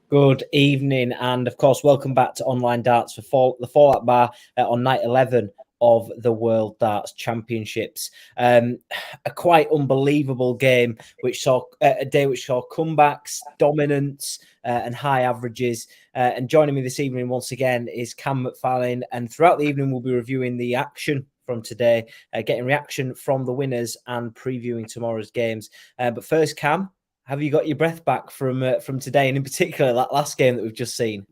Good evening, and of course, welcome back to Online Darts for the Fallout Bar on night 11 of the World Darts Championships. A quite unbelievable game, which saw a day which saw comebacks, dominance, and high averages. And joining me this evening once again is Cam McFarlane, and throughout the evening we'll be reviewing the action from today, getting reaction from the winners, and previewing tomorrow's games. But first, Cam, have you got your breath back from today, and in particular that last game that we've just seen?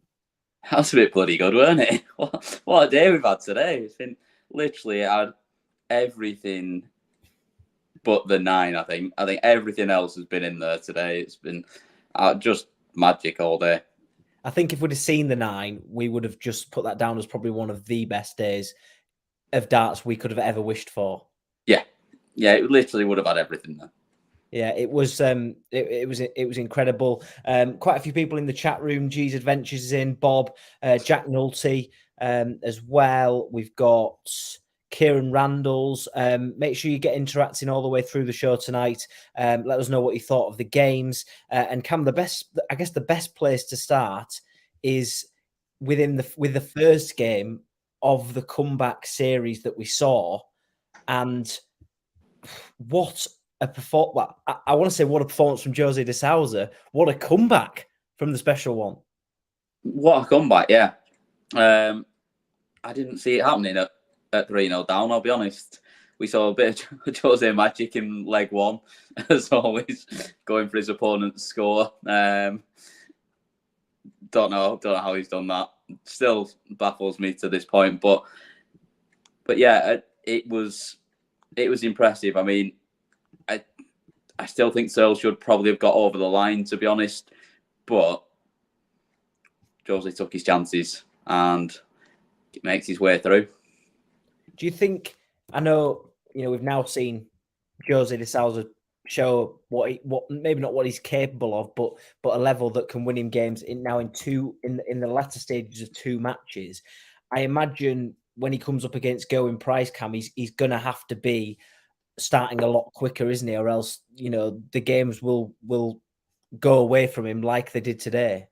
That's a bit bloody good, weren't it? What a day we've had today. It's been literally had everything but the 9, I think. I think everything else has been in there today. It's been just magic all day. I think if we'd have seen the 9, we would have just put that down as probably one of the best days of darts we could have ever wished for. Yeah, it literally would have had everything there. Yeah, it was it was incredible. Quite a few people in the chat room. G's Adventures is in, Bob, Jack Nulty as well. We've got Kieran Randalls. Make sure you get interacting all the way through the show tonight. Let us know what you thought of the games. And Cam, the best place to start is with the first game of the comeback series that we saw, and what a performance! I want to say what a performance from Jose de Souza. What a comeback from the special one. What a comeback, yeah. I didn't see it happening at 3-0 down, I'll be honest. We saw a bit of Jose magic in leg 1, as always, going for his opponent's score. Don't know how he's done that. Still baffles me to this point, but yeah, it was impressive. I mean, I still think Searle should probably have got over the line, to be honest, but Jose took his chances and it makes his way through. Do you think? I know we've now seen Jose de Souza show what maybe not what he's capable of, but a level that can win him games in the latter stages of 2 matches. I imagine when he comes up against Gerwen Price, Cam, he's gonna have to be starting a lot quicker, isn't he? Or else, the games will go away from him like they did today.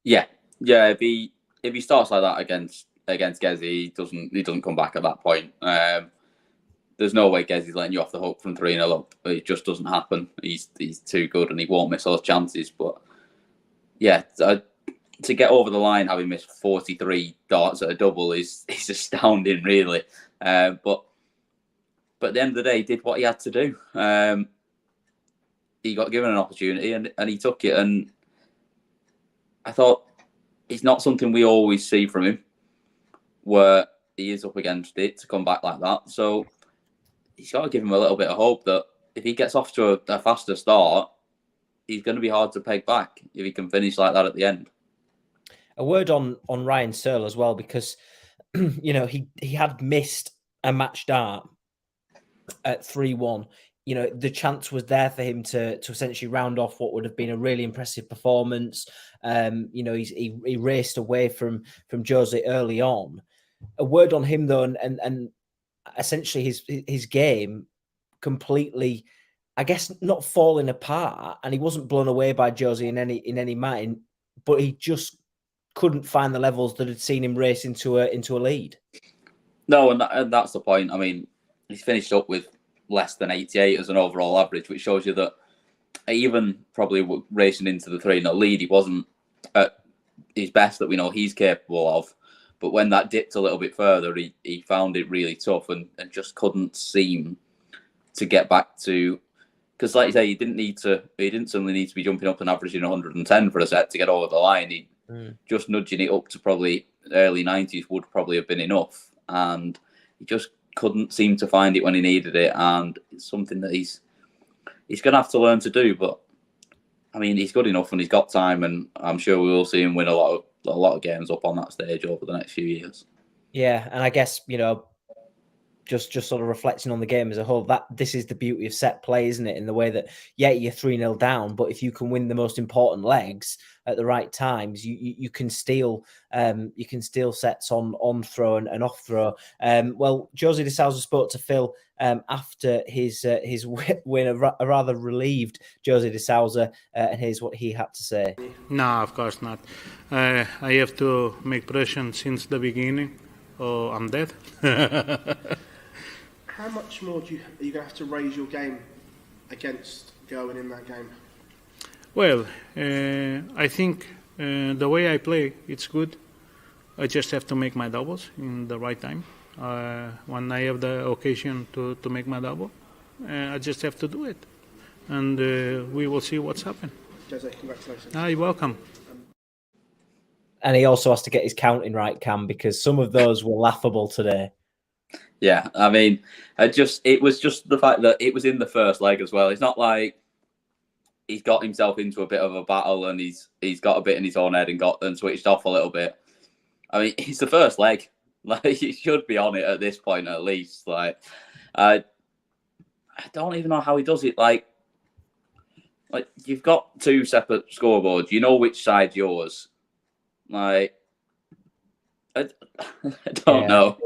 Yeah. If he starts like that against Gezi, he doesn't come back at that point. There's no way Gezi's letting you off the hook from 3-0 up. It just doesn't happen. He's too good and he won't miss those chances. But yeah, to get over the line having missed 43 darts at a double is astounding, really. But at the end of the day, he did what he had to do. He got given an opportunity and he took it. And I thought it's not something we always see from him, where he is up against it to come back like that. So he's got to give him a little bit of hope that if he gets off to a faster start, he's going to be hard to peg back if he can finish like that at the end. A word on Ryan Searle as well, because he had missed a match dart at 3-1. The chance was there for him to essentially round off what would have been a really impressive performance. He raced away from Jose early on. A word on him though, and essentially his game completely, I guess, not falling apart, and he wasn't blown away by Jose in any manner, but he just couldn't find the levels that had seen him race into a lead. No, and that's the point. I mean, he's finished up with less than 88 as an overall average, which shows you that even probably racing into the 3-0 lead, he wasn't at his best that we know he's capable of. But when that dipped a little bit further, he found it really tough and just couldn't seem to get back to. Because, like you say, he didn't suddenly need to be jumping up and averaging 110 for a set to get over the line. Just nudging it up to probably early 90s would probably have been enough. And he just couldn't seem to find it when he needed it. And it's something that he's going to have to learn to do. But, I mean, he's good enough and he's got time. And I'm sure we will see him win a lot of games up on that stage over the next few years. Yeah, and I guess, just sort of reflecting on the game as a whole, that this is the beauty of set play, isn't it? In the way that, yeah, you're 3-0 down, but if you can win the most important legs at the right times, you can steal sets on throw and off throw. Well, Jose de Souza spoke to Phil after his win, a rather relieved Jose de Souza, and here's what he had to say. No, of course not. I have to make pressure since the beginning, or I'm dead. How much more are you going to have to raise your game against Gerwen in that game? Well, I think the way I play, it's good. I just have to make my doubles in the right time. When I have the occasion to make my double, I just have to do it. And we will see what's happened. Jose, congratulations. You're welcome. And he also has to get his counting right, Cam, because some of those were laughable today. Yeah, I mean, it was just the fact that it was in the first leg as well. It's not like he's got himself into a bit of a battle and he's got a bit in his own head and switched off a little bit. I mean, it's the first leg. Like, he should be on it at this point at least. Like, I don't even know how he does it. Like you've got two separate scoreboards. You know which side's yours. Like, I don't know.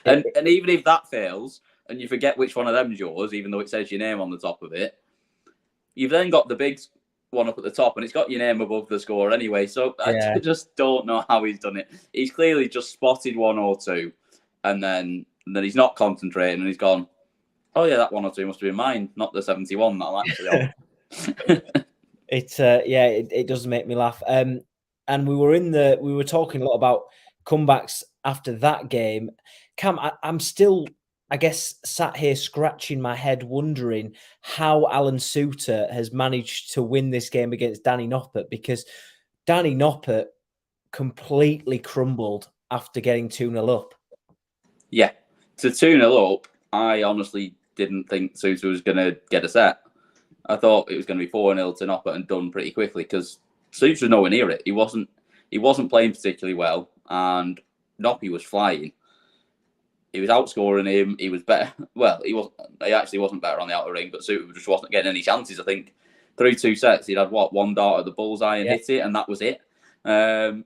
And even if that fails and you forget which one of them's yours, even though it says your name on the top of it, you've then got the big one up at the top and it's got your name above the score anyway. So I just don't know how he's done it. He's clearly just spotted 102 and then he's not concentrating and he's gone, oh yeah, that 102 must have been mine, not the 71 that I'm actually on. It does make me laugh. And we were talking a lot about comebacks after that game. Cam, I'm still, I guess, sat here scratching my head wondering how Alan Soutar has managed to win this game against Danny Noppert, because Danny Noppert completely crumbled after getting 2-0 up. Yeah. To 2-0 up, I honestly didn't think Souza was going to get a set. I thought it was going to be 4-0 to Noppert and done pretty quickly because Souza was nowhere near it. He wasn't playing particularly well, and Noppert was flying. He was outscoring him. He was better. Well, he actually wasn't better on the outer ring, but Souza just wasn't getting any chances. I think through 2 sets, he'd had one dart at the bullseye and hit it, and that was it. But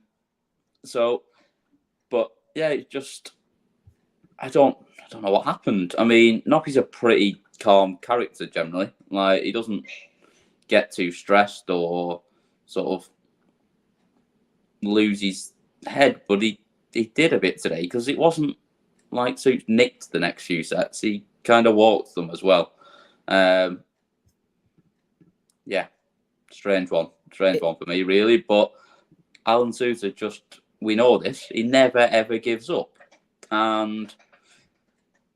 yeah, it just I don't know what happened. I mean, Noppert's a pretty calm character generally. Like, he doesn't get too stressed or sort of lose his head, but he did a bit today because it wasn't like Souza nicked the next few sets. He kind of walked them as well. Strange one for me, really. But Alan Souza we know this, he never ever gives up. And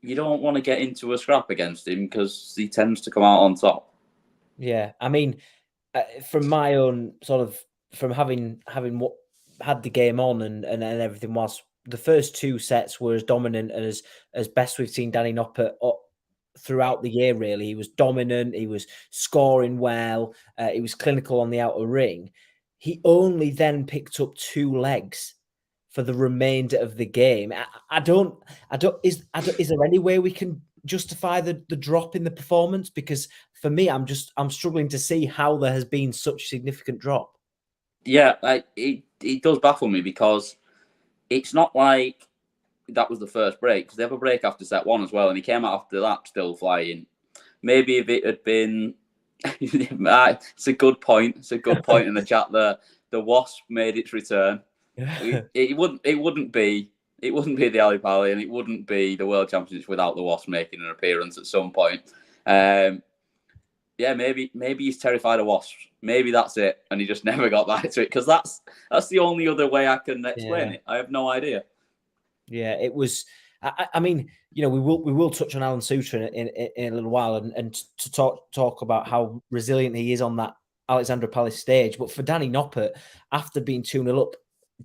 you don't want to get into a scrap against him because he tends to come out on top. Yeah, I mean, from my own sort of, from having had the game on and everything, whilst the first 2 sets were as dominant and as best we've seen Danny Noppert throughout the year, really. He was dominant, he was scoring well, he was clinical on the outer ring. He only then picked up 2 legs for the remainder of the game. Is there any way we can justify the drop in the performance? Because for me, I'm struggling to see how there has been such significant drop. Yeah, it does baffle me because it's not like that was the first break, because they have a break after set 1 as well, and he came out after that still flying. Maybe if it had been, it's a good point. It's a good point in the chat there. The Wasp made its return. It wouldn't be the Ali Pali, and it wouldn't be the World Championships without the Wasp making an appearance at some point. Maybe he's terrified of wasps. Maybe that's it, and he just never got back to it, because that's the only other way I can explain it. I have no idea. Yeah, it was. I mean, we will touch on Alan Soutar in a little while, and to talk about how resilient he is on that Alexandra Palace stage. But for Danny Noppert, after being 2-0 up,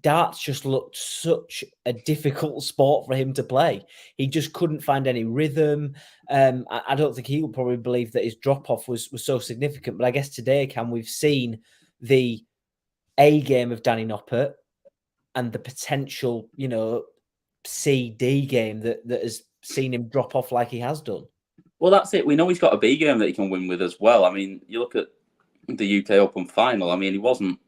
darts just looked such a difficult sport for him to play. He just couldn't find any rhythm. I don't think he would probably believe that his drop-off was so significant. But I guess today, Cam, we've seen the A game of Danny Noppert and the potential, C-D game that has seen him drop off like he has done. Well, that's it. We know he's got a B game that he can win with as well. I mean, you look at the UK Open final. I mean, he wasn't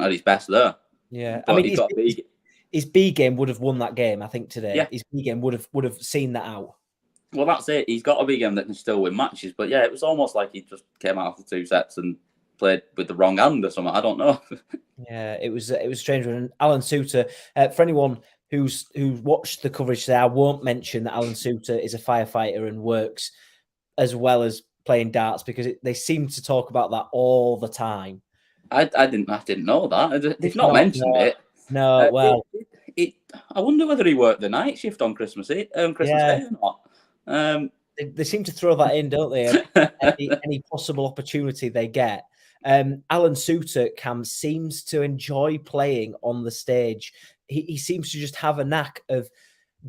at his best there. Yeah, but I mean, he got a B. His B game would have won that game, I think, today. Yeah. His B game would have seen that out. Well, that's it. He's got a B game that can still win matches. But yeah, it was almost like he just came out after 2 sets and played with the wrong hand or something. I don't know. Yeah, it was strange. And Alan Soutar, for anyone who's watched the coverage today, I won't mention that Alan Soutar is a firefighter and works as well as playing darts, because they seem to talk about that all the time. I didn't know that. They've not mentioned it. No, well, I wonder whether he worked the night shift on Christmas Day or not. They seem to throw that in, don't they? any possible opportunity they get. Alan Soutar seems to enjoy playing on the stage. He seems to just have a knack of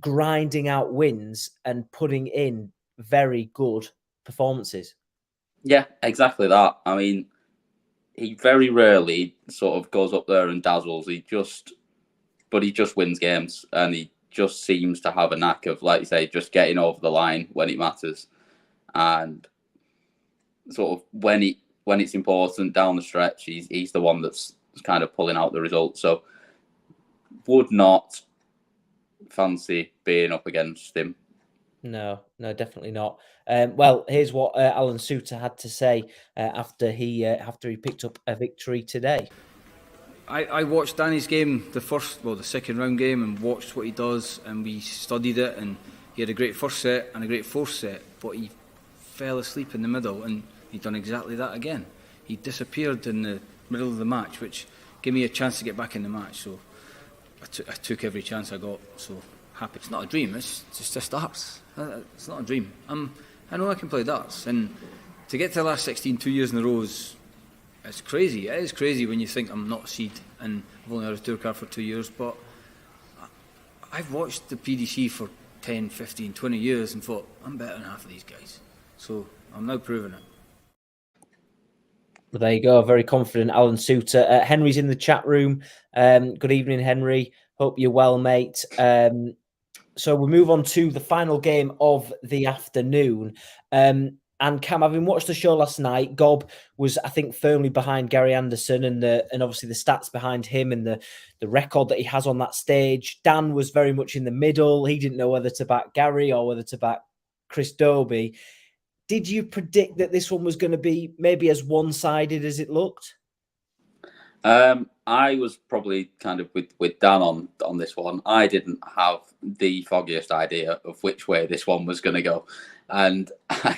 grinding out wins and putting in very good performances. Yeah, exactly that. I mean, he very rarely sort of goes up there and dazzles. He just wins games, and he just seems to have a knack of, like you say, just getting over the line when it matters, and sort of when it's important down the stretch, he's the one that's kind of pulling out the result. So, would not fancy being up against him. No, definitely not. Well, here's what Alan Soutar had to say after he picked up a victory today. I watched Danny's game, the second round game, and watched what he does, and we studied it, and he had a great first set and a great fourth set, but he fell asleep in the middle, and he'd done exactly that again. He disappeared in the middle of the match, which gave me a chance to get back in the match, so I took every chance I got, so happy. It's not a dream, it's just darts. It's not a dream. I know I can play darts, and to get to the last 16 2 years in a row it's crazy. It is crazy when you think I'm not a seed and I've only had a tour card for 2 years, but I've watched the PDC for 10, 15, 20 years and thought, I'm better than half of these guys. So I'm now proving it. Well, there you go. Very confident Alan Soutar. Henry's in the chat room. Good evening, Henry. Hope you're well, mate. So we move on to the final game of the afternoon. And Cam, having watched the show last night, Gob was, I think, firmly behind Gary Anderson and obviously the stats behind him and the record that he has on that stage. Dan was very much in the middle. He didn't know whether to back Gary or whether to back Chris Dobey. Did you predict that this one was going to be maybe as one-sided as it looked? I was probably kind of with Dan on this one. I didn't have the foggiest idea of which way this one was going to go, and I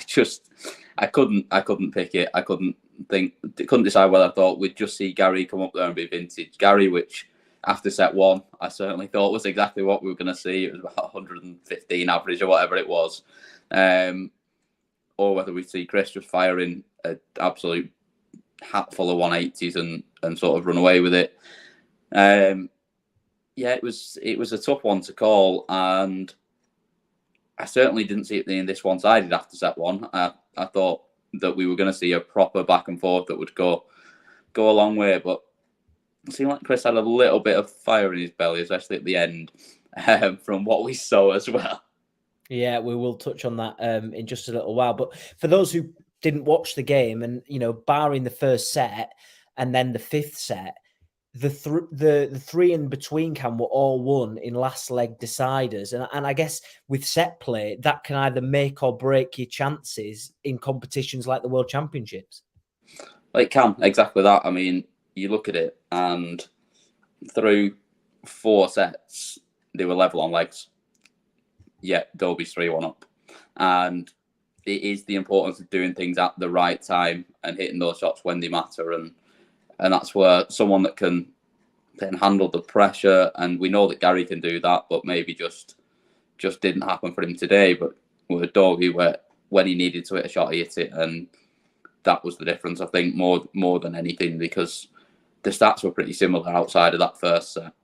couldn't pick it. I couldn't decide whether I thought we'd just see Gary come up there and be vintage Gary, which after set one I certainly thought was exactly what we were going to see. It was about 115 average or whatever it was, or whether we'd see Chris just firing an absolute hatful of 180s and sort of run away with it. It was a tough one to call, and I certainly didn't see it being this one-sided after set one. I thought that we were going to see a proper back and forth that would go a long way, but it seemed like Chris had a little bit of fire in his belly, especially at the end, from what we saw as well. Yeah, we will touch on that in just a little while. But for those who didn't watch the game, and barring the first set and then the fifth set, the three in between, Cam, were all won in last leg deciders, and I guess with set play that can either make or break your chances in competitions like the World Championships. It can, exactly that. I mean, you look at it, and through 4 sets they were level on legs. Yeah, Dobey's 3-1 up, and it is the importance of doing things at the right time and hitting those shots when they matter, and that's where someone that can then handle the pressure, and we know that Gary can do that, but maybe just didn't happen for him today. But with Dobey, where when he needed to hit a shot, he hit it, and that was the difference, I think, more than anything, because the stats were pretty similar outside of that first set.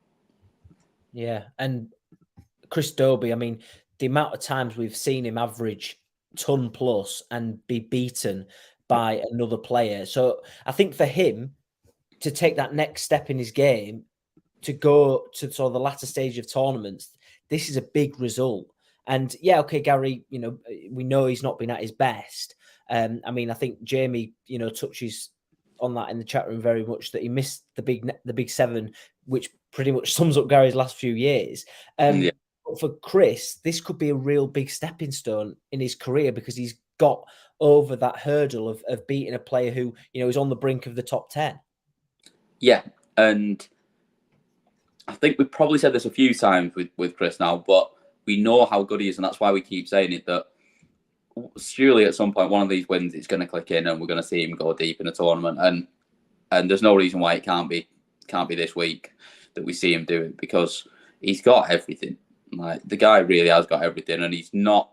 Yeah, and Chris Dobey, I mean, the amount of times we've seen him average ton plus and be beaten by another player. So I think for him to take that next step in his game, to go to sort of the latter stage of tournaments, this is a big result. And yeah, okay, Gary, we know he's not been at his best. I mean, I think Jamie, touches on that in the chat room very much, that he missed the big 7, which pretty much sums up Gary's last few years. Yeah. But for Chris, this could be a real big stepping stone in his career, because he's got over that hurdle of beating a player who, is on the brink of the top 10. Yeah, and I think we've probably said this a few times with Chris now, but we know how good he is, and that's why we keep saying it, that surely at some point one of these wins it's going to click in and we're going to see him go deep in a tournament, and there's no reason why it can't be this week that we see him do it, because he's got everything. Like, the guy really has got everything, and he's not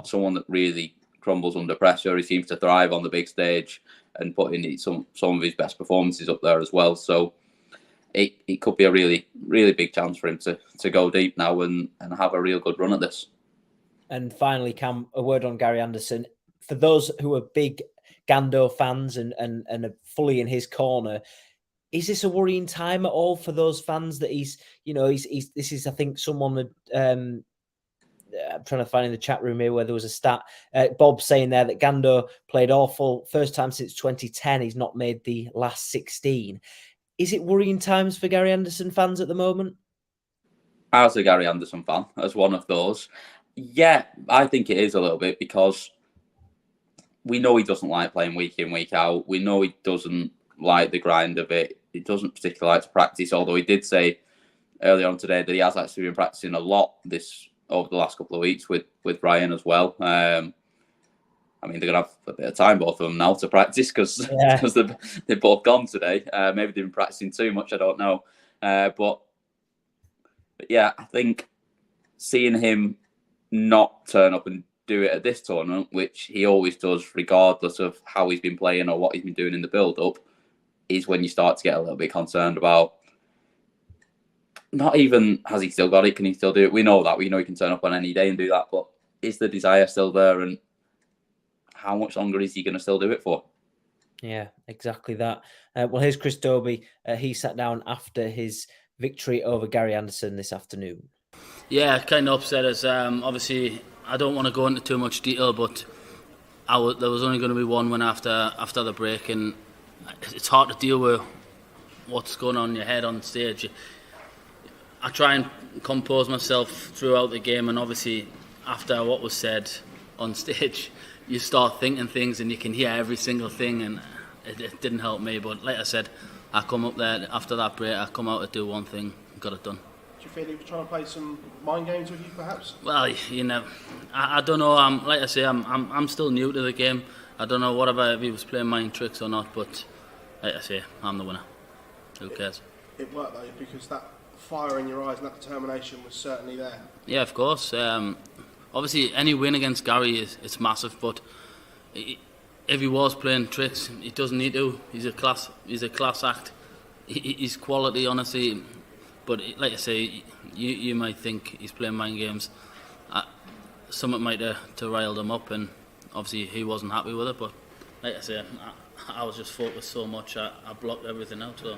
someone that really crumbles under pressure. He seems to thrive on the big stage and put in some of his best performances up there as well. So it could be a really, really big chance for him to go deep now and have a real good run at this. And finally, Cam, a word on Gary Anderson. For those who are big Gando fans and are fully in his corner, is this a worrying time at all for those fans that he's this is, I think, someone I'm trying to find in the chat room here where there was a stat, Bob saying there that Gando played awful, first time since 2010 he's not made the last 16. Is it worrying times for Gary Anderson fans at the moment? As a Gary Anderson fan, as one of those, yeah, I think it is a little bit, because we know he doesn't like playing week in, week out. We know he doesn't like the grind of it. He doesn't particularly like to practice, although he did say earlier on today that he has actually been practicing a lot over the last couple of weeks with Ryan as well. I mean, they're going to have a bit of time, both of them, now to practice, because they've both gone today. Maybe they've been practicing too much, I don't know. But yeah, I think seeing him not turn up and do it at this tournament, which he always does regardless of how he's been playing or what he's been doing in the build-up, is when you start to get a little bit concerned about, not even has he still got it, can he still do it? We know that. We know he can turn up on any day and do that, but is the desire still there, and how much longer is he going to still do it for? Yeah, exactly that. Well, here's Chris Dobey. He sat down after his victory over Gary Anderson this afternoon. Yeah, kind of upset us. Obviously, I don't want to go into too much detail, but there was only going to be one win after the break, and it's hard to deal with what's going on in your head on stage. I try and compose myself throughout the game, and obviously after what was said on stage, you start thinking things and you can hear every single thing, and it didn't help me. But like I said, I come up there after that break, I come out to do one thing, got it done. Do you feel he was trying to play some mind games with you, perhaps? Well, I don't know. Like I say, I'm still new to the game. I don't know if he was playing mind tricks or not, but like I say, I'm the winner. Who cares? It worked though, because that fire in your eyes and that determination was certainly there. Yeah, of course. Obviously, any win against Gary it's massive, but if he was playing tricks, he doesn't need to. He's a class act. He's quality, honestly. But like I say, you might think he's playing mind games. Something might have riled him up, and obviously he wasn't happy with it. But like I say, I was just focused so much, I blocked everything out. So.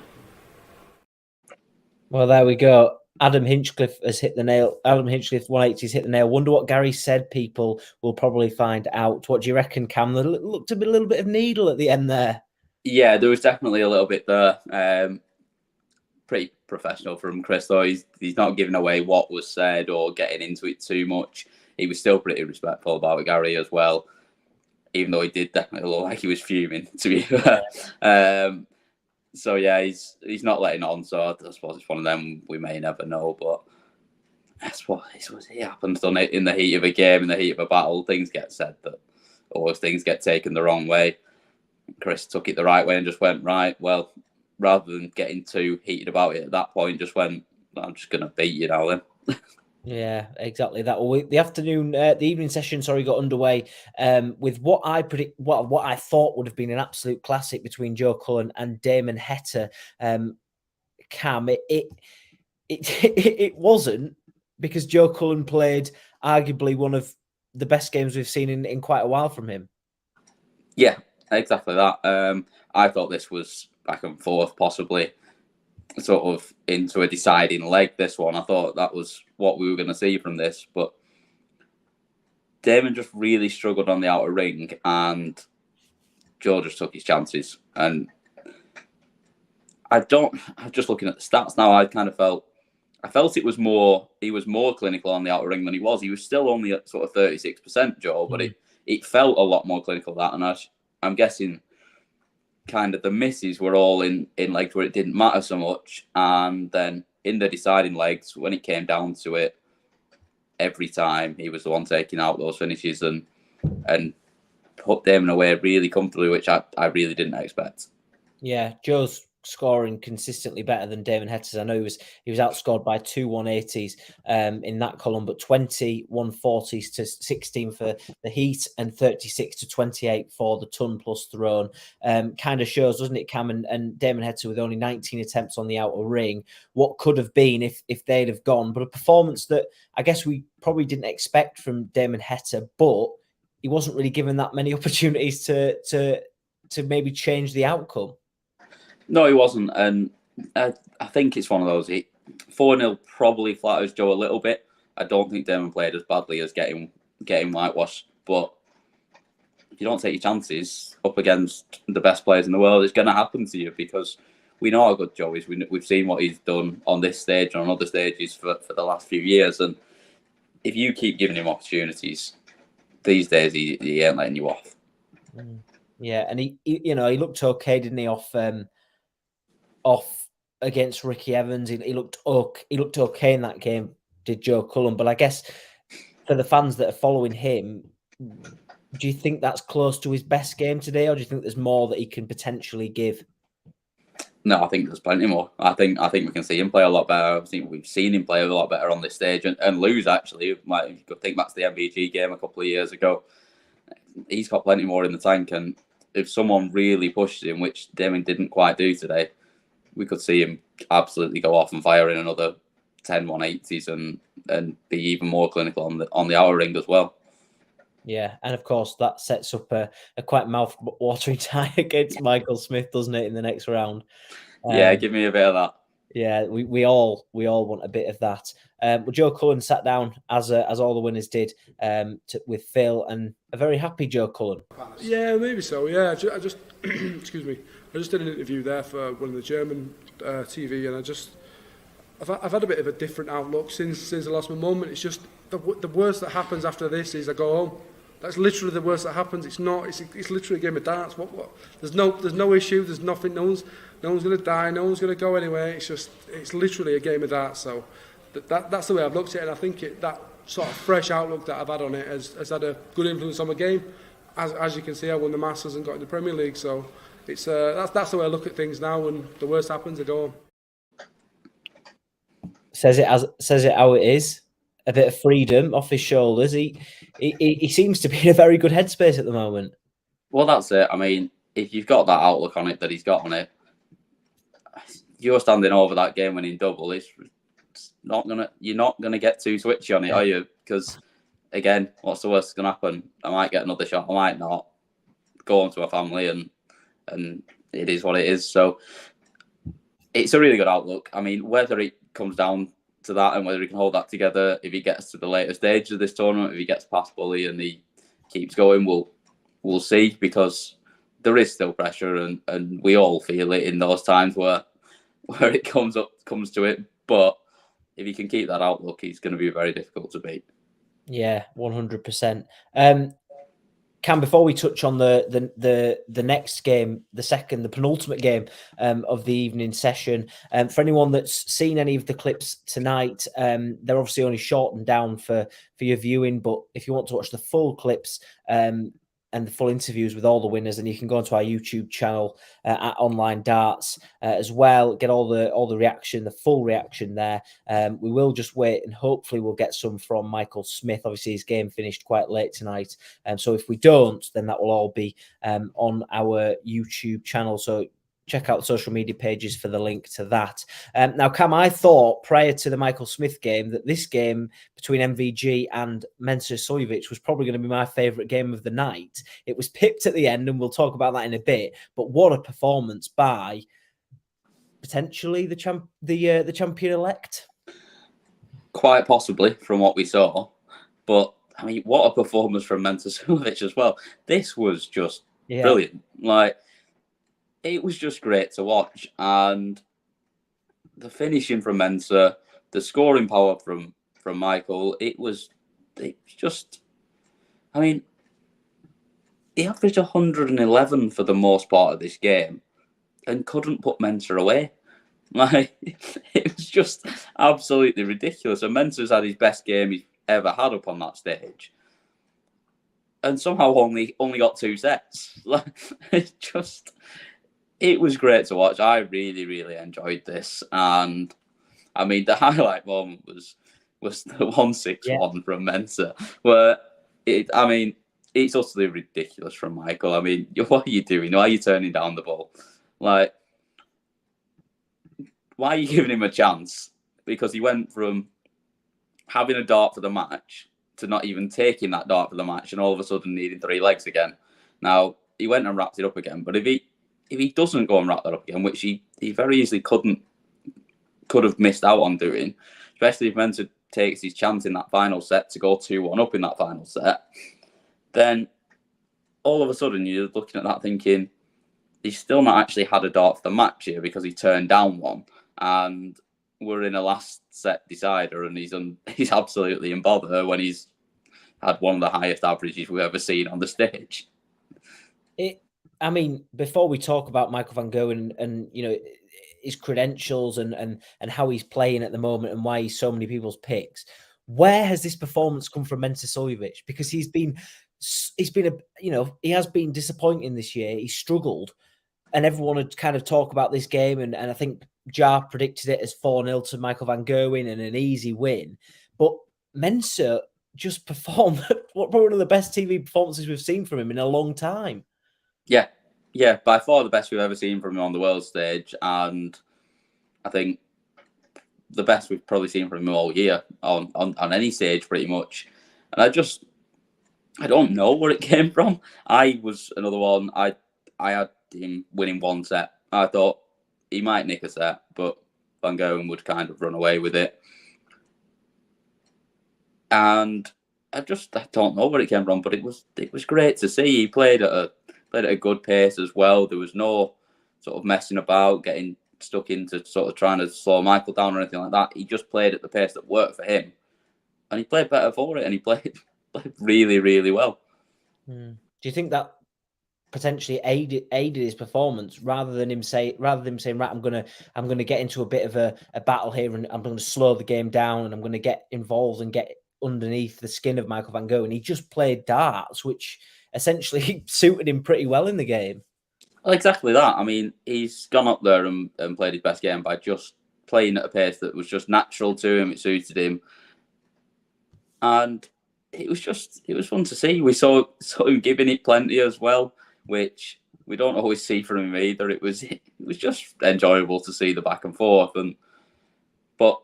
Well, there we go. Adam Hinchcliffe has hit the nail. Adam Hinchcliffe 180 has hit the nail. Wonder what Gary said. People will probably find out. What do you reckon, Cam? There looked to be a little bit of needle at the end there. Yeah, there was definitely a little bit there. Pretty professional from Chris, though. He's not giving away what was said or getting into it too much. He was still pretty respectful about Gary as well, even though he did definitely look like he was fuming, to be fair. So yeah, he's not letting on. So I suppose it's one of them we may never know, but that's what it happens, doesn't it? In the heat of a game, in the heat of a battle, things get said or things get taken the wrong way. Chris took it the right way and just went, right, well, rather than getting too heated about it at that point, just went, I'm just gonna beat you now then. Yeah, exactly that. Well, the evening session, got underway with what I thought would have been an absolute classic between Joe Cullen and Damon Heta. Cam, it wasn't, because Joe Cullen played arguably one of the best games we've seen in quite a while from him. Yeah, exactly that. I thought this was back and forth, possibly sort of into a deciding leg, this one. I thought that was what we were going to see from this, but Damon just really struggled on the outer ring, and Joe just took his chances. And I'm just looking at the stats now. I felt he was more clinical on the outer ring than he was. He was still only at sort of 36%, Joe, but it felt a lot more clinical that. And I'm guessing kind of the misses were all in legs where it didn't matter so much. And then in the deciding legs, when it came down to it, every time he was the one taking out those finishes and put Damon away really comfortably, which I really didn't expect. Yeah, Joe's scoring consistently better than Damon Heta's. I know he was outscored by 2 180s in that column, but 20 140s to 16 for the heat and 36 to 28 for the ton plus thrown. Kind of shows, doesn't it, Cam? And Damon Heta with only 19 attempts on the outer ring, what could have been if they'd have gone. But a performance that I guess we probably didn't expect from Damon Heta, but he wasn't really given that many opportunities to maybe change the outcome. No, he wasn't. And I think it's one of those. 4-0 probably flatters Joe a little bit. I don't think Damon played as badly as getting whitewashed. But if you don't take your chances up against the best players in the world, it's going to happen to you, because we know how good Joe is. We've seen what he's done on this stage and on other stages for the last few years. And if you keep giving him opportunities, these days he ain't letting you off. Yeah, and he looked okay, didn't he? Off against Ricky Evans, he looked okay in that game. Did Joe Cullen? But I guess for the fans that are following him, do you think that's close to his best game today, or do you think there's more that he can potentially give? No, I think there's plenty more. I think we can see him play a lot better. I think we've seen him play a lot better on this stage and lose, actually. Like, you could think back to the MVG game a couple of years ago. He's got plenty more in the tank, and if someone really pushes him, which Damon didn't quite do today, we could see him absolutely go off and fire in another 10 180s and be even more clinical on the outer ring as well. Yeah, and of course that sets up a quite mouth-watering tie against Michael Smith, doesn't it, in the next round? Yeah, give me a bit of that. Yeah, we all want a bit of that. Well, Joe Cullen sat down as all the winners did with Phil, and a very happy Joe Cullen. Yeah, maybe so. Yeah, I just excuse me. I just did an interview there for one of the German TV, and I've had a bit of a different outlook since I lost my mum. And it's just the worst that happens after this is I go home. That's literally the worst that happens. It's not. It's literally a game of darts. What? There's no issue. There's nothing. No one's going to die. No one's going to go anywhere. It's literally a game of darts. So that's the way I've looked at it. And I think that sort of fresh outlook that I've had on it has had a good influence on my game. As you can see, I won the Masters and got in the Premier League. So it's that's the way I look at things now. When the worst happens, I go home. Says it how it is. A bit of freedom off his shoulders. He seems to be in a very good headspace at the moment. Well, that's it. I mean, if you've got that outlook on it that he's got on it, you're standing over that game-winning double. You're not gonna get too switchy on it, are you? Because again, what's the worst that's gonna happen? I might get another shot. I might not. Go on to a family, and it is what it is. So it's a really good outlook. I mean, whether it comes down to that and whether he can hold that together, if he gets to the later stage of this tournament, if he gets past Bully and he keeps going, we'll see, because there is still pressure and we all feel it in those times where it comes to it. But if he can keep that outlook, he's going to be very difficult to beat. Yeah, 100%. Cam, before we touch on the next game, the penultimate game of the evening session, for anyone that's seen any of the clips tonight, they're obviously only shortened down for your viewing. But if you want to watch the full clips and the full interviews with all the winners, then you can go onto our YouTube channel at Online Darts as well. Get all the reaction, the full reaction there. We will just wait and hopefully we'll get some from Michael Smith. Obviously, his game finished quite late tonight. So if we don't, then that will all be on our YouTube channel. So check out the social media pages for the link to that. Now, Cam, I thought prior to the Michael Smith game that this game between MVG and Mensur Suljovic was probably going to be my favourite game of the night. It was pipped at the end, and we'll talk about that in a bit. But what a performance by potentially the champion-elect. Quite possibly from what we saw. But I mean, what a performance from Mensur Suljovic as well. This was just Yeah. brilliant. Like, it was just great to watch. And the finishing from Mensur, the scoring power from Michael, it was just, I mean, he averaged 111 for the most part of this game and couldn't put Mensur away. Like, it was just absolutely ridiculous. And Mensur's had his best game he's ever had up on that stage, and somehow only got 2 sets. Like, it was great to watch. I really, really enjoyed this. And I mean, the highlight moment was the 1-6-1 from Mensur, where it's utterly ridiculous from Michael. I mean, what are you doing? Why are you turning down the ball? Like, why are you giving him a chance? Because he went from having a dart for the match to not even taking that dart for the match, and all of a sudden needing 3 legs again. Now, he went and wrapped it up again, but if he doesn't go and wrap that up again, which he very easily could have missed out on doing, especially if Mensur takes his chance in that final set to go 2-1 up in that final set, then all of a sudden you're looking at that thinking, he's still not actually had a dart for the match here because he turned down one, and we're in a last set decider, and he's absolutely in bother when he's had one of the highest averages we've ever seen on the stage. I mean, before we talk about Michael van Gerwen and you know, his credentials and how he's playing at the moment and why he's so many people's picks, where has this performance come from, Mensur Suljovic? Because he has been disappointing this year. He struggled, and everyone had kind of talked about this game, and I think Jar predicted it as 4-0 to Michael van Gerwen and an easy win. But Mensur just performed one of the best TV performances we've seen from him in a long time. Yeah, by far the best we've ever seen from him on the world stage, and I think the best we've probably seen from him all year on any stage, pretty much. And I don't know where it came from. I was another one. I had him winning 1 set. I thought he might nick a set, but Van Gerwen would kind of run away with it. And I don't know where it came from, but it was great to see. He played at a good pace as well. There was no sort of messing about, getting stuck into sort of trying to slow Michael down or anything like that. He just played at the pace that worked for him, and he played better for it, and he played really, really well. Do you think that potentially aided his performance rather than him saying, right, I'm gonna get into a bit of a battle here, and I'm going to slow the game down, and I'm going to get involved and get underneath the skin of Michael van Gerwen? He just played darts, which essentially suited him pretty well in the game. Well, exactly that. I mean, he's gone up there and played his best game by just playing at a pace that was just natural to him. It suited him, and it was fun to see. We saw him giving it plenty as well, which we don't always see from him either. It was just enjoyable to see the back and forth. But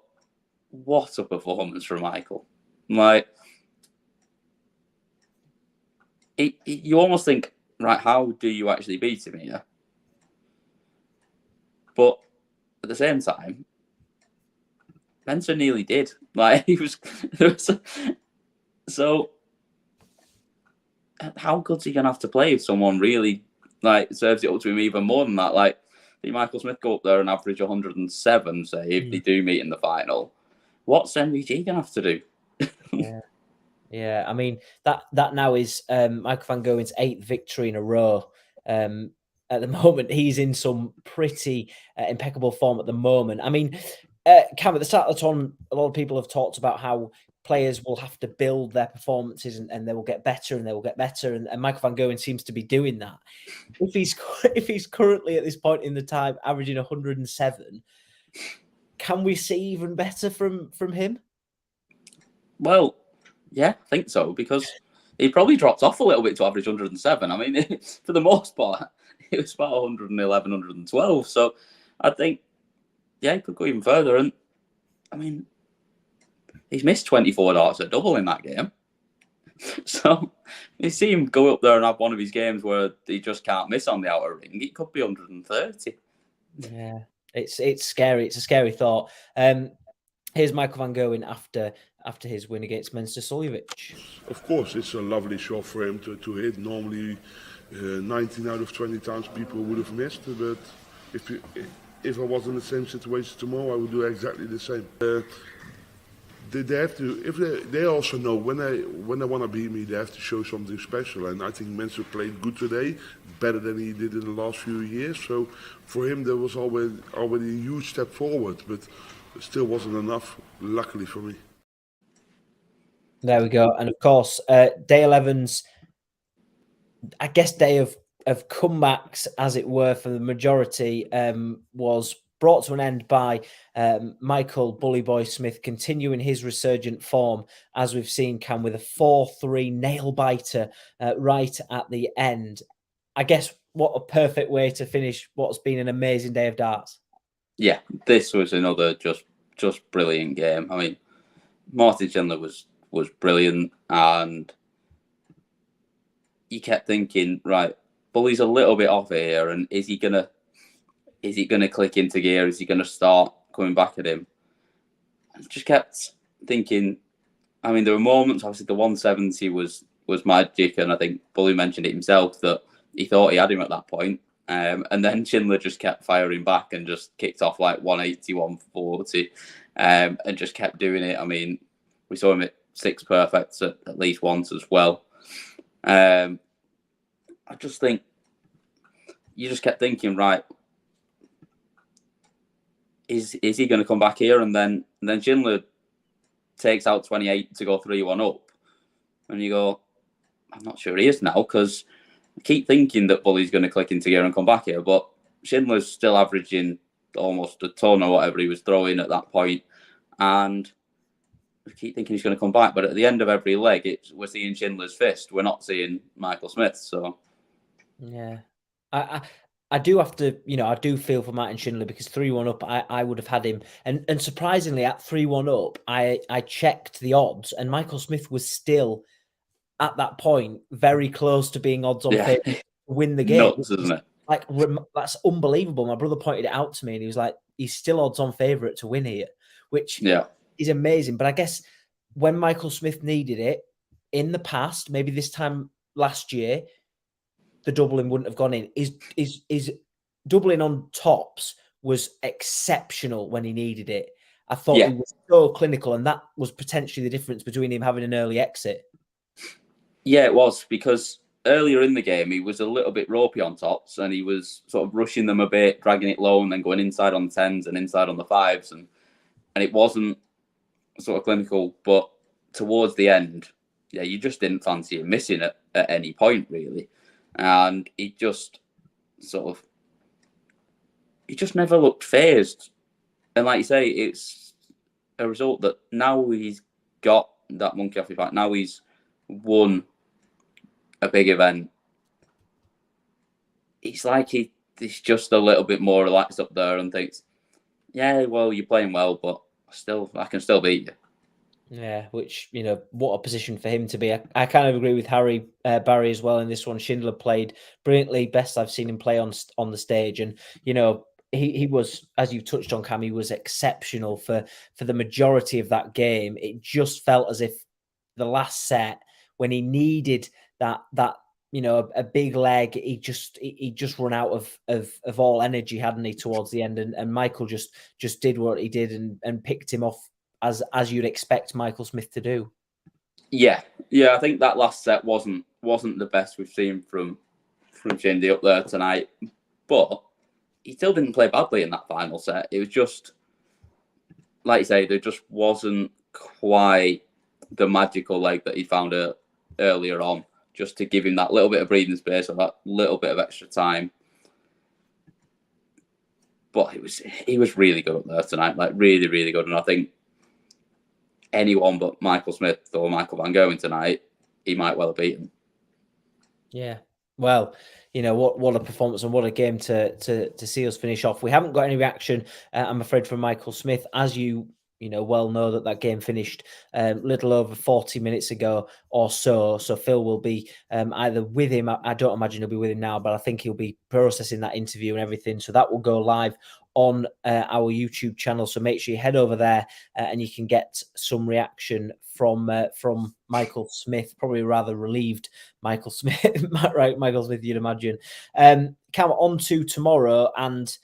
what a performance from Michael! Like, you almost think, right, how do you actually beat him here? But at the same time, Mensur nearly did. Like, so how good's he gonna have to play if someone really serves it up to him even more than that? Like, see Michael Smith go up there and average 107, say, if they do meet in the final. What's MVG gonna have to do? Yeah. I mean, that now is Michael van Gerwen's 8th victory in a row. At the moment, he's in some pretty impeccable form at the moment. I mean, Cam, at the start of the tournament, a lot of people have talked about how players will have to build their performances and they will get better and they will get better. And Michael van Gerwen seems to be doing that. If he's currently at this point in the time averaging 107, can we see even better from him? Well, yeah, I think so, because he probably dropped off a little bit to average 107. I mean, for the most part, it was about 111, 112. So I think, yeah, he could go even further. And I mean, he's missed 24 darts at double in that game. So you see him go up there and have one of his games where he just can't miss on the outer ring. It could be 130. Yeah, it's scary. It's a scary thought. Here's Michael van Gerwen after after his win against Mensur Suljovic. Of course, it's a lovely shot for him to hit. Normally, 19 out of 20 times people would have missed, but if I was in the same situation tomorrow, I would do exactly the same. They have to. They also know when they want to beat me, they have to show something special. And I think Mensur played good today, better than he did in the last few years. So for him, there was already a huge step forward, but it still wasn't enough. Luckily for me. There we go. And of course, day 11's, I guess, day of comebacks, as it were, for the majority, was brought to an end by Michael Bully Boy Smith continuing his resurgent form, as we've seen, Cam, with a 4-3 nail-biter right at the end. I guess what a perfect way to finish what's been an amazing day of darts. Yeah, this was another just brilliant game. I mean, Martin Schindler was brilliant, and you kept thinking, right, Bully's a little bit off here, and is he gonna click into gear? Is he gonna start coming back at him? I just kept thinking. I mean, there were moments. Obviously, the 170 was magic, and I think Bully mentioned it himself that he thought he had him at that point. And then Schindler just kept firing back and just kicked off like 180, 140, and just kept doing it. I mean, we saw him at 6 perfects at least once as well. I just think you just kept thinking, right, is he going to come back here? And then Schindler takes out 28 to go 3-1 up, and you go, I'm not sure he is now, because I keep thinking that Bully's going to click into gear and come back here, but Schindler's still averaging almost a ton or whatever he was throwing at that point, and I keep thinking he's going to come back. But at the end of every leg, we're seeing Schindler's fist. We're not seeing Michael Smith. So yeah, I do have to, I do feel for Martin Schindler, because 3-1 up, I would have had him. And surprisingly, at 3-1 up, I checked the odds, and Michael Smith was still, at that point, very close to being odds on favourite to win the game. Nuts, isn't it? Like, that's unbelievable. My brother pointed it out to me, and he was like, he's still odds on favourite to win here, which is amazing. But I guess when Michael Smith needed it in the past, maybe this time last year, the doubling wouldn't have gone in. Is doubling on tops was exceptional when he needed it. I thought he was so clinical, and that was potentially the difference between him having an early exit. Yeah, it was, because earlier in the game, he was a little bit ropey on tops, and he was sort of rushing them a bit, dragging it low, and then going inside on 10s and inside on the 5s. And it wasn't sort of clinical, but towards the end, you just didn't fancy him missing it at any point, really. And he just never looked phased. And like you say, it's a result that now he's got that monkey off his back. Now he's won a big event. It's like he's just a little bit more relaxed up there and thinks, yeah, well, you're playing well, but I can still beat you. Yeah, which, what a position for him to be. I kind of agree with Barry as well in this one. Schindler played brilliantly, best I've seen him play on the stage. And, he was, as you touched on, Cam, he was exceptional for the majority of that game. It just felt as if the last set, when he needed that a big leg, he just run out of all energy, hadn't he, towards the end? And Michael just did what he did and picked him off as you'd expect Michael Smith to do. Yeah, I think that last set wasn't the best we've seen from Shindy up there tonight, but he still didn't play badly in that final set. It was just, like you say, there just wasn't quite the magical leg that he found earlier on, just to give him that little bit of breathing space or that little bit of extra time. But he was really good up there tonight, like really, really good. And I think anyone but Michael Smith or Michael Van Gerwen tonight, he might well have beaten. Yeah. Well, what a performance and what a game to see us finish off. We haven't got any reaction, I'm afraid, from Michael Smith. As you well know, that game finished little over 40 minutes ago or so. So Phil will be either with him. I don't imagine he'll be with him now, but I think he'll be processing that interview and everything. So that will go live on our YouTube channel. So make sure you head over there and you can get some reaction from Michael Smith, probably a rather relieved Michael Smith, right? Michael Smith, you'd imagine. Come on to tomorrow, and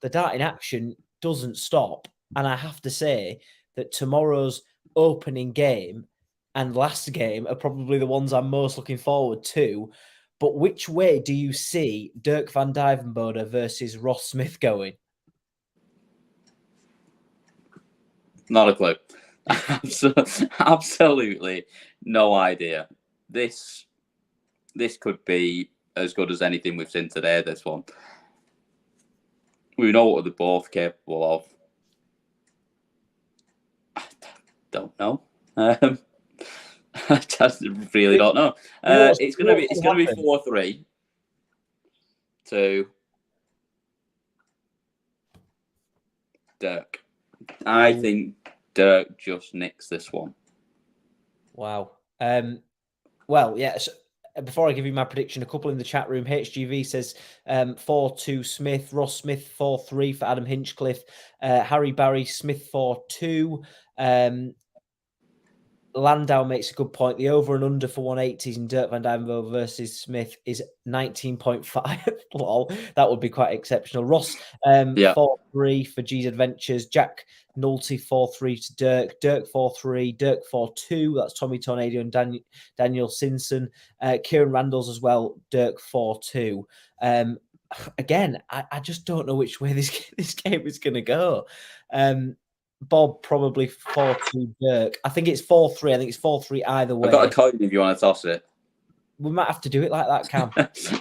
the darting action doesn't stop. And I have to say that tomorrow's opening game and last game are probably the ones I'm most looking forward to. But which way do you see Dirk van Dijvenbode versus Ross Smith going? Not a clue. Absolutely no idea. This could be as good as anything we've seen today, this one. We know what they're both capable of. I don't know. I just really don't know. It's gonna be 4-3 to Dirk. I think Dirk just nicks this one. Wow. Well, yeah. So before I give you my prediction, a couple in the chat room. HGV says 4-2 Smith, Ross Smith 4-3 for Adam Hinchcliffe, Harry Barry Smith 4-2. Landau makes a good point. The over and under for 180s in Dirk van Dijvenbode versus Smith is 19.5. Lol, that would be quite exceptional. Ross 4-3 for G's Adventures. Jack Nolte 4-3 to Dirk. Dirk 4-3. Dirk 4-2. That's Tommy Tornado and Daniel Simpson. Kieran Randalls as well. Dirk 4-2. Again, I just don't know which way this game is going to go. Bob probably 4-2 Dirk. I think it's 4-3. I think it's 4-3 either way. I've got a coin if you want to toss it. We might have to do it like that, Cam.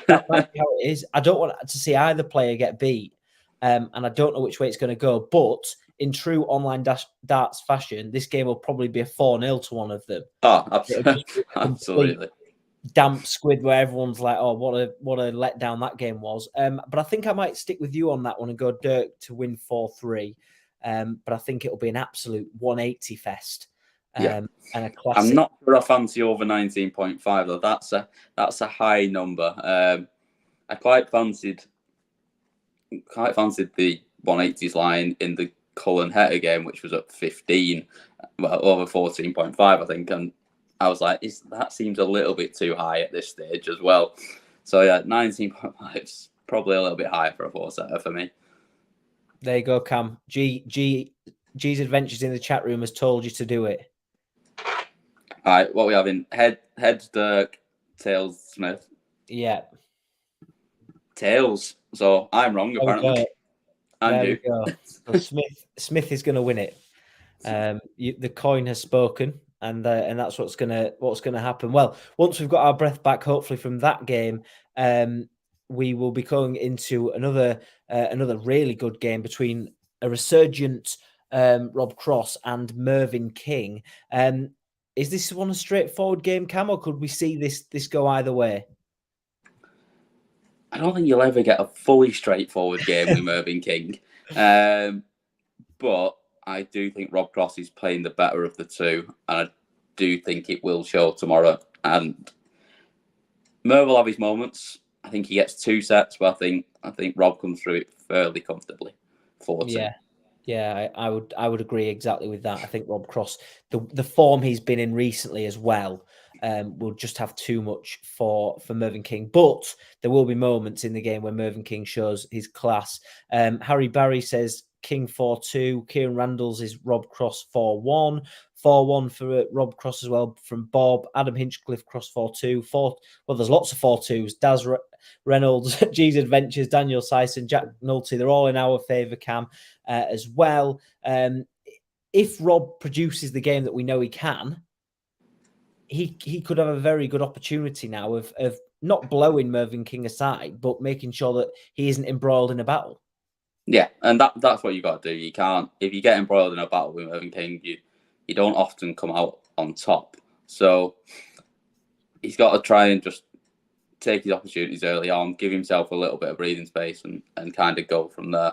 That might be how it is. I don't want to see either player get beat. And I don't know which way it's going to go. But in true online darts fashion, this game will probably be a 4-0 to one of them. Oh, absolutely. Damp squid where everyone's like, oh, what a letdown that game was. But I think I might stick with you on that one and go Dirk to win 4-3. But I think it'll be an absolute 180 fest. And a classic. I'm not sure I fancy over 19.5 though. That's a high number. I quite fancied the 180s line in the Cullen Heta game, which was at 15, well, over 14.5, I think. And I was like, that seems a little bit too high at this stage as well. So yeah, 19.5 is probably a little bit high for a 4-setter for me. There you go, Cam. G's Adventures in the chat room has told you to do it. All right, what we have in heads Dirk, tails Smith. Yeah. Tails. So I'm wrong apparently. There we go. So Smith is going to win it. The coin has spoken, and that's what's gonna happen. Well, once we've got our breath back, hopefully from that game, we will be going into another really good game between a resurgent Rob Cross and Mervyn King. Is this one a straightforward game, Cam, or could we see this go either way? I don't think you'll ever get a fully straightforward game with Mervyn King. But I do think Rob Cross is playing the better of the two, and I do think it will show tomorrow. And Merv will have his moments. I think he gets 2 sets, but I think Rob comes through it fairly comfortably. 4-2. Yeah, I would agree exactly with that. I think Rob Cross, the form he's been in recently as well, will just have too much for Mervyn King. But there will be moments in the game where Mervyn King shows his class. Harry Barry says King 4-2. Kieran Randalls is Rob Cross 4-1. 4-1 for Rob Cross as well from Bob. Adam Hinchcliffe Cross 4-2. Well, there's lots of 4-2s. Daz Reynolds, G's Adventures, Daniel Syson, Jack Nolte, they're all in our favour, Cam, as well. If Rob produces the game that we know he can, he could have a very good opportunity now of not blowing Mervyn King aside, but making sure that he isn't embroiled in a battle. Yeah, and that's what you got to do. You can't, if you get embroiled in a battle with Mervyn King, you don't often come out on top. So he's got to try and just take his opportunities early on, give himself a little bit of breathing space, and kind of go from there.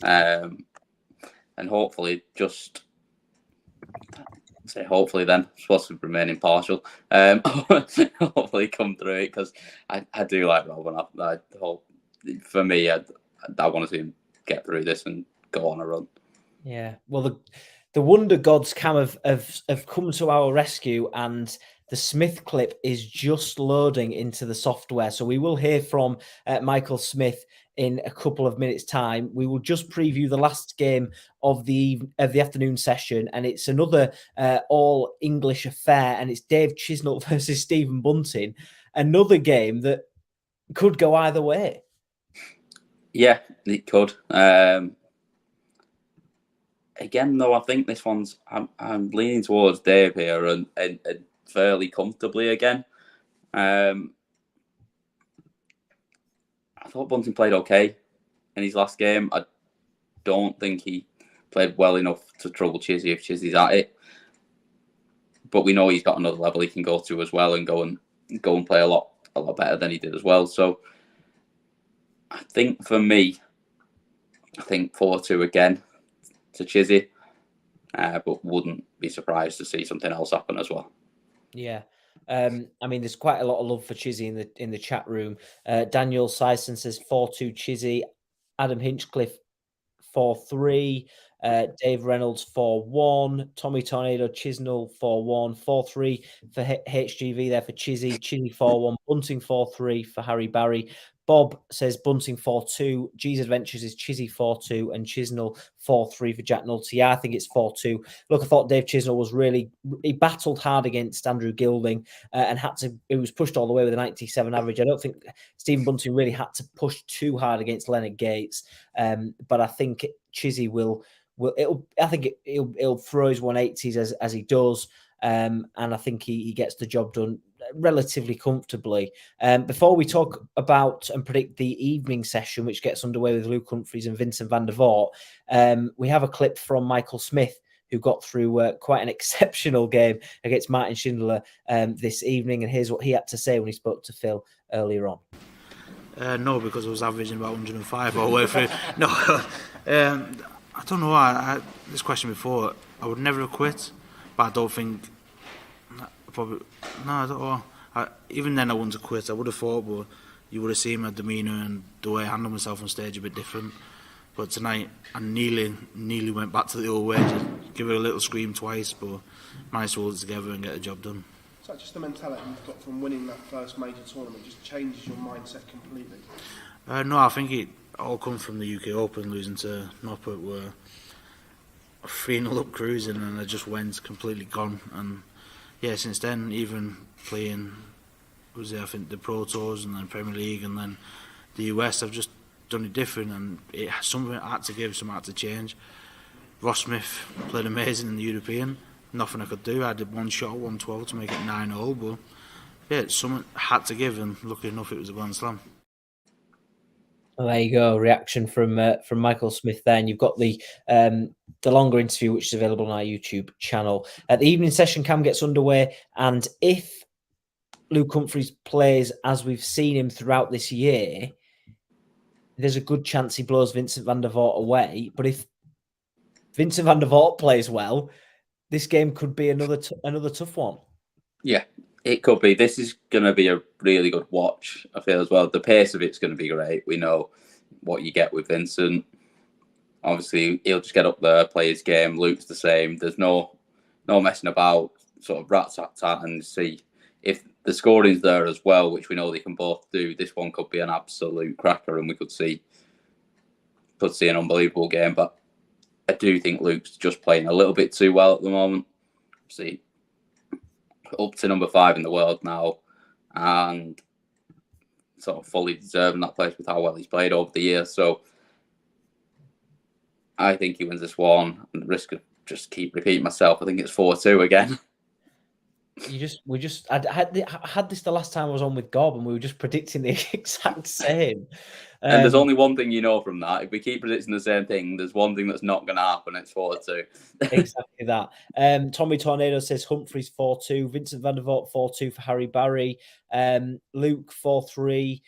And hopefully hopefully then, I'm supposed to remain impartial. Hopefully come through it, because I do like Rob, and for me, I want to see him get through this and go on a run. Yeah, well, the Wonder Gods cam have come to our rescue, and the Smith clip is just loading into the software. So we will hear from Michael Smith in a couple of minutes' time. We will just preview the last game of the afternoon session, and it's another all English affair, and it's Dave Chisnall versus Stephen Bunting. Another game that could go either way. Yeah, it could. Again, though, I think this one's I'm leaning towards Dave here and fairly comfortably again. I thought Bunting played okay in his last game. I don't think he played well enough to trouble Chizzy if Chizzy's at it. But we know he's got another level he can go to as well and go and play a lot better than he did as well. So I think for me, 4-2 again to Chizzy, but wouldn't be surprised to see something else happen as well. Yeah. I mean, there's quite a lot of love for Chizzy in the chat room. Daniel Sison says 4-2 Chizzy. Adam Hinchcliffe 4-3. Dave Reynolds 4-1. Tommy Tornado Chisnell 4-1. 4-3 for HGV there for Chizzy. Chizzy 4-1. Bunting 4-3 for Harry Barry. Bob says Bunting 4-2. G's Adventures is Chizzy 4-2 and Chisnell 4-3 for Jack Nolte. Yeah, I think it's 4-2. Look, I thought Dave Chisnell was he battled hard against Andrew Gilding and he was pushed all the way with a 97 average. I don't think Stephen Bunting really had to push too hard against Leonard Gates. But I think Chizzy he'll throw his 180s as he does. And I think he gets the job done relatively comfortably. Before we talk about and predict the evening session, which gets underway with Luke Humphries and Vincent van der Voort, we have a clip from Michael Smith, who got through quite an exceptional game against Martin Schindler this evening. And here's what he had to say when he spoke to Phil earlier on. No, because I was averaging about 105 all the way through. No, I don't know. I had this question before. I would never have quit, but I don't think. Probably no. I don't know. Even then, I wouldn't have quit. I would have fought, but you would have seen my demeanour and the way I handled myself on stage a bit different. But tonight, I nearly went back to the old way, just give it a little scream twice, but managed to hold it together and get the job done. Is that just the mentality you've got from winning that first major tournament? Just changes your mindset completely? No, I think it all comes from the UK Open, losing to Noppert, where 3-0 up cruising and I just went completely gone. And yeah, since then, even playing, I think the Pro Tours and then Premier League and then the US, I've just done it different, and something I had to give, something I had to change. Ross Smith played amazing in the European. Nothing I could do. I did one shot, 112 to make it 9-0, but yeah, something I had to give, and lucky enough it was a Grand Slam. Well, there you go. Reaction from Michael Smith there. And you've got the longer interview, which is available on our YouTube channel. The evening session cam gets underway, and if Luke Humphries plays as we've seen him throughout this year, there's a good chance he blows Vincent van der Voort away. But if Vincent van der Voort plays well, this game could be another tough one. Yeah, it could be. This is going to be a really good watch, I feel, as well. The pace of it's going to be great. We know what you get with Vincent. Obviously, he'll just get up there, play his game. Luke's the same. There's no messing about, sort of rat-tat-tat, and see if the scoring's there as well, which we know they can both do. This one could be an absolute cracker, and we could see an unbelievable game. But I do think Luke's just playing a little bit too well at the moment. See, up to number 5 in the world now, and sort of fully deserving that place with how well he's played over the years. So I think he wins this one, and the risk of just keep repeating myself, I think it's 4-2 again. I had this the last time I was on with Gob, and we were just predicting the exact same. And there's only one thing you know from that. If we keep predicting the same thing, there's one thing that's not going to happen. It's 4-2. Exactly that. Tommy Tornado says Humphries 4-2. Vincent van der Voort 4-2 for Harry Barry. Luke 4-3.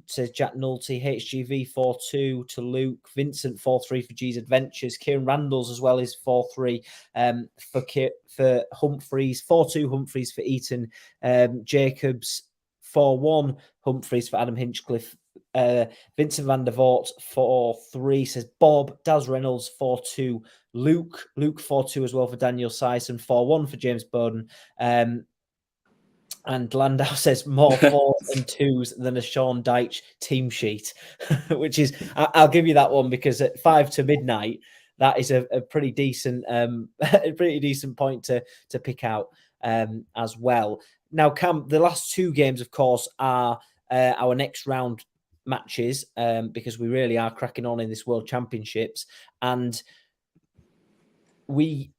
Says Jack Nolte. HGV 4-2 to Luke. Vincent 4-3 for G's Adventures. Kieran Randalls as well is 4-3 for Humphries. 4-2 Humphries for Eaton. Jacobs 4-1 Humphries for Adam Hinchcliffe. Vincent van der Voort 4-3 says Bob. Daz Reynolds 4-2. Luke 4-2 as well for Daniel Sison. 4-1 for James Bowden. And Landau says more 4s and 2s than a Sean Dyche team sheet, which is, I'll give you that one, because at 5 to midnight, that is a pretty decent point to pick out as well. Now, Cam, the last 2 games, of course, are our next round matches, because we really are cracking on in this World Championships, and we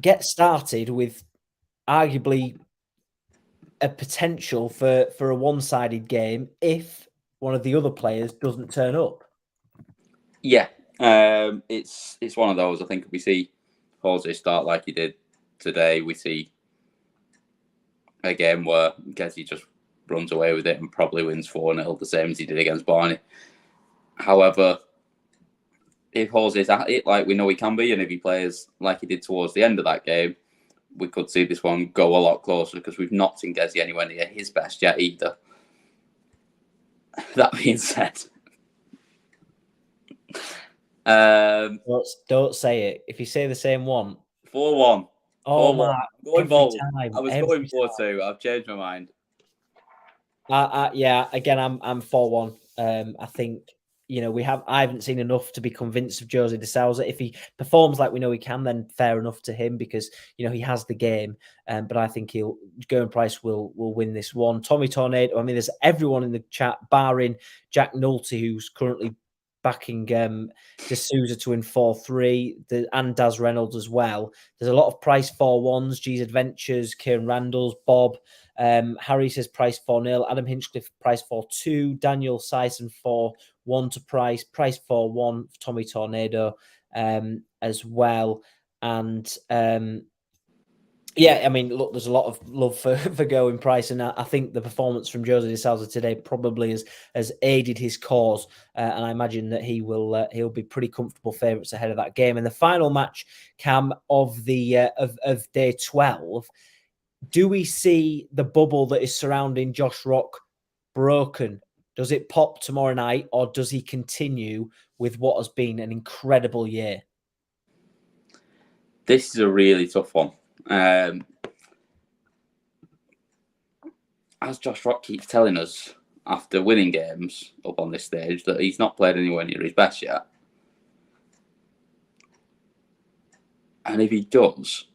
get started with arguably a potential for a one-sided game if one of the other players doesn't turn up. Yeah, it's one of those. I think if we see Jose start like he did today, we see a game where Gezi just runs away with it and probably wins 4-0, the same as he did against Barney. However, if Jose's at it like we know he can be, and if he plays like he did towards the end of that game, we could see this one go a lot closer, because we've not seen Gezi anywhere near his best yet either. That being said, don't say it. If you say the same one, 4-1. Oh 4-1. my! Going bold. Time, I was going 4-2. I've changed my mind. Yeah. Again, I'm 4-1. I think, I haven't seen enough to be convinced of Jose de Souza. If he performs like we know he can, then fair enough to him, because he has the game. But I think Gerwen Price will win this one. Tommy Tornado. I mean, there's everyone in the chat, barring Jack Nolte, who's currently backing de Souza to win 4-3, and Daz Reynolds as well. There's a lot of Price 4-1s. G's Adventures, Kieran Randalls, Bob. Harry says Price 4-0. Adam Hinchcliffe, Price 4-2. Daniel Sison 4-1 to Price. Price 4-1 for Tommy Tornado as well. And yeah, I mean, look, there's a lot of love for Gerwen Price, and I think the performance from Jose de Souza today probably has aided his cause, and I imagine that he'll be pretty comfortable favourites ahead of that game. And the final match, Cam, of the of day 12. Do we see the bubble that is surrounding Josh Rock broken? Does it pop tomorrow night, or does he continue with what has been an incredible year? This is a really tough one. As Josh Rock keeps telling us after winning games up on this stage, that he's not played anywhere near his best yet. And if he does,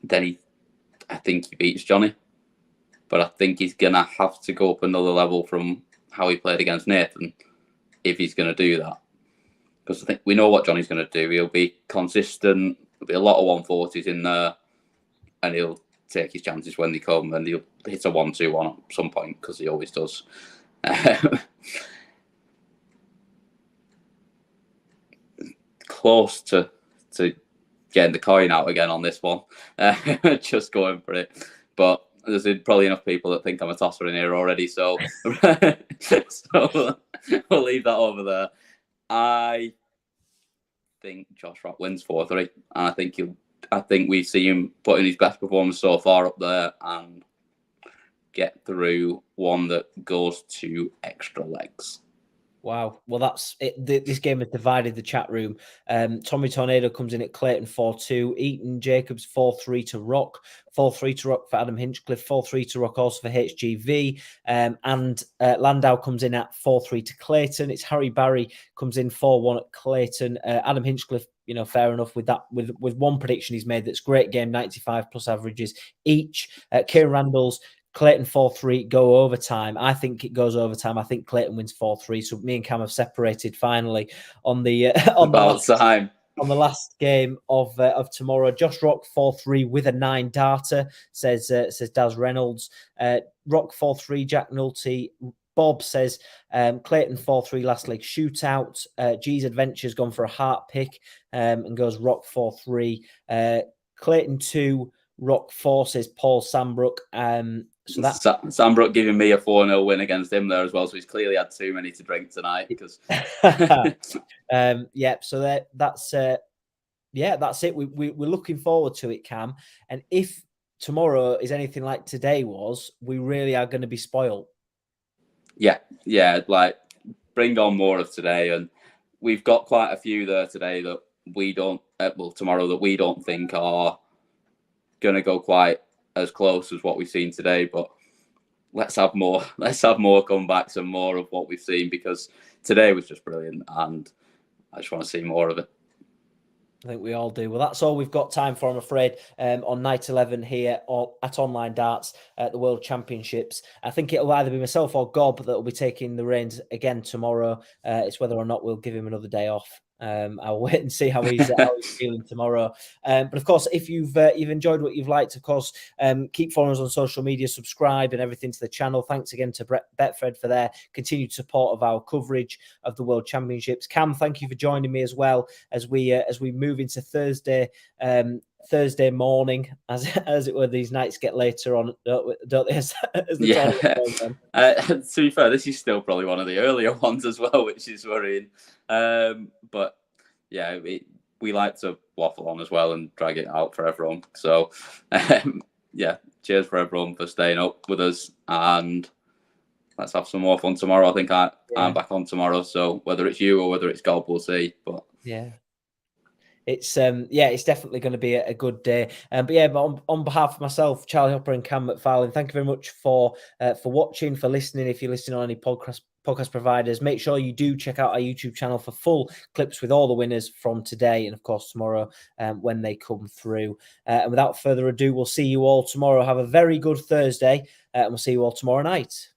then I think he beats Johnny. But I think he's going to have to go up another level from how he played against Nathan if he's going to do that. Because I think we know what Johnny's going to do. He'll be consistent. There'll be a lot of 140s in there. And he'll take his chances when they come, and he'll hit a 1-2-1 at some point, because he always does. Close to getting the coin out again on this one. Just going for it. But there's probably enough people that think I'm a tosser in here already, so we'll leave that over there. I think Josh Rock wins 4-3, and I think we see him putting his best performance so far up there and get through one that goes to extra legs. Wow. Well, that's it. This game has divided the chat room. Tommy Tornado comes in at Clayton 4-2. Eaton Jacobs 4-3 to Rock. 4-3 to Rock for Adam Hinchcliffe. 4-3 to Rock also for HGV. And Landau comes in at 4-3 to Clayton. It's Harry Barry comes in 4-1 at Clayton. Adam Hinchcliffe, fair enough with that. With one prediction he's made, that's great game, 95 plus averages each. Kieran Randalls, Clayton 4-3, go overtime. I think it goes overtime. I think Clayton wins 4-3. So me and Cam have separated finally on the last game of tomorrow. Josh Rock 4-3 with a 9 darter, says Daz Reynolds. Rock 4-3, Jack Nolte. Bob says Clayton 4-3 last leg shootout. G's Adventures gone for a heart pick and goes Rock 4-3. Clayton 2, Rock 4, says Paul Sambrook. So that's Sambrook giving me a 4-0 win against him there as well. So he's clearly had too many to drink tonight. Because yeah. So that's it. We're looking forward to it, Cam. And if tomorrow is anything like today was, we really are going to be spoiled. Yeah. Like bring on more of today. And we've got quite a few there today that we don't, tomorrow that we don't think are going to go quite as close as what we've seen today. But let's have more. Let's have more comebacks and more of what we've seen, because today was just brilliant, and I just want to see more of it. I think we all do. Well, that's all we've got time for, I'm afraid, on night 11 here at Online Darts at the World Championships. I think it'll either be myself or Gob that will be taking the reins again tomorrow. It's whether or not we'll give him another day off. I'll wait and see how he's feeling tomorrow. But of course, if you've enjoyed what you've liked, of course, keep following us on social media, subscribe and everything to the channel. Thanks again to Betfred for their continued support of our coverage of the World Championships. Cam, thank you for joining me as well as we move into Thursday morning, as it were. These nights get later on, don't they? As the tournament goes on. To be fair, this is still probably one of the earlier ones as well, which is worrying. But yeah, we like to waffle on as well and drag it out for everyone. So yeah, cheers for everyone for staying up with us, and let's have some more fun tomorrow. I think I'm back on tomorrow, so whether it's you or whether it's Gob, we'll see. But yeah. It's definitely going to be a good day. But on behalf of myself, Charlie Hopper and Cam McFarlane, thank you very much for watching, for listening. If you're listening on any podcast providers, make sure you do check out our YouTube channel for full clips with all the winners from today and of course tomorrow when they come through. And without further ado, we'll see you all tomorrow. Have a very good Thursday, and we'll see you all tomorrow night.